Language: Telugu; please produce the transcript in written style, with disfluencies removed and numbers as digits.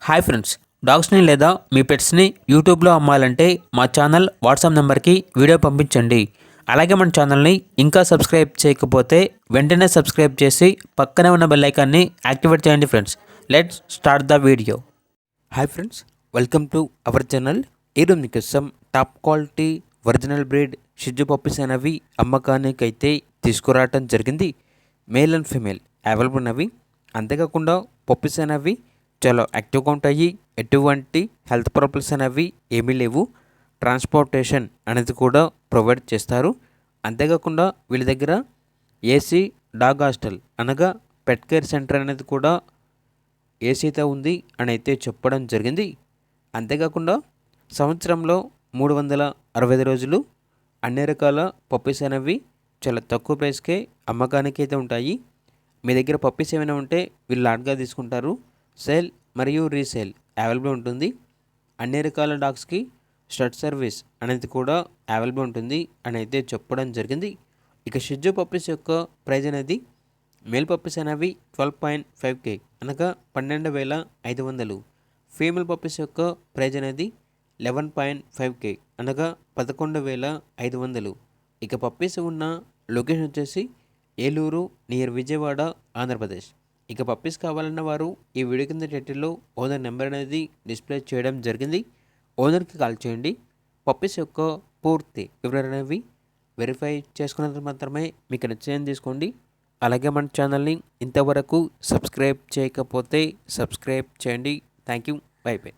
హాయ్ ఫ్రెండ్స్, డాగ్స్ని లేదా మీ పెట్స్ని యూట్యూబ్లో అమ్మాలంటే మా ఛానల్ వాట్సాప్ నెంబర్కి వీడియో పంపించండి. అలాగే మన ఛానల్ని ఇంకా సబ్స్క్రైబ్ చేయకపోతే వెంటనే సబ్స్క్రైబ్ చేసి పక్కనే ఉన్న బెల్ ఐకాన్ని యాక్టివేట్ చేయండి friends. Let's start the video. Hi friends, welcome to our channel. ఈరోజు మీకోసం టాప్ క్వాలిటీ ఒరిజినల్ బ్రీడ్ షిజు పప్పీస్ అనేవి అమ్మకానికి అయితే తీసుకురావటం జరిగింది. మేల్ అండ్ ఫీమేల్ అవైలబుల్ ఉన్నవి. అంతేకాకుండా పప్పీస్ అనేవి చాలా యాక్టివ్గా ఉంటాయి. ఎటువంటి హెల్త్ ప్రాబ్లమ్స్ అనేవి ఏమీ లేవు. ట్రాన్స్పోర్టేషన్ అనేది కూడా ప్రొవైడ్ చేస్తారు. అంతేకాకుండా వీళ్ళ దగ్గర ఏసీ డాగ్ హాస్టల్ అనగా పెట్ కేర్ సెంటర్ అనేది కూడా ఏసీతో ఉంది అని అయితే చెప్పడం జరిగింది. అంతేకాకుండా సంవత్సరంలో 365 రోజులు అన్ని రకాల పప్పీస్ అనేవి చాలా తక్కువ ప్రైస్కే అమ్మకానికి అయితే ఉంటాయి. మీ దగ్గర పప్పీస్ ఏమైనా ఉంటే వీళ్ళు లాట్గా తీసుకుంటారు. సేల్ మరియు రీసేల్ అవైలబుల్ ఉంటుంది. అన్ని రకాల డాగ్స్కి స్టడ్ సర్వీస్ అనేది కూడా అవైలబుల్ ఉంటుంది అని అయితే చెప్పడం జరిగింది. ఇక షిజు పప్పీస్ యొక్క ప్రైజ్ అనేది మేల్ పప్పీస్ అనేవి 12.5K అనగా 12,500. ఫీమేల్ పప్పీస్ యొక్క ప్రైజ్ అనేది 11.5K అనగా 11,500. ఇక పప్పీస్ ఉన్న లొకేషన్ వచ్చేసి ఏలూరు నియర్ విజయవాడ, ఆంధ్రప్రదేశ్. ఇక పప్పీస్ కావాలన్న వారు ఈ వీడియో కింద టైటిల్లో ఓనర్ నెంబర్ అనేది డిస్ప్లే చేయడం జరిగింది. ఓనర్కి కాల్ చేయండి. పప్పీస్ యొక్క పూర్తి వివరాలు అనేవి వెరిఫై చేసుకున్నందుకు మాత్రమే మీకు నచ్చిందని తీసుకోండి. అలాగే మన ఛానల్ని ఇంతవరకు సబ్స్క్రైబ్ చేయకపోతే సబ్స్క్రైబ్ చేయండి. Thank you. By by.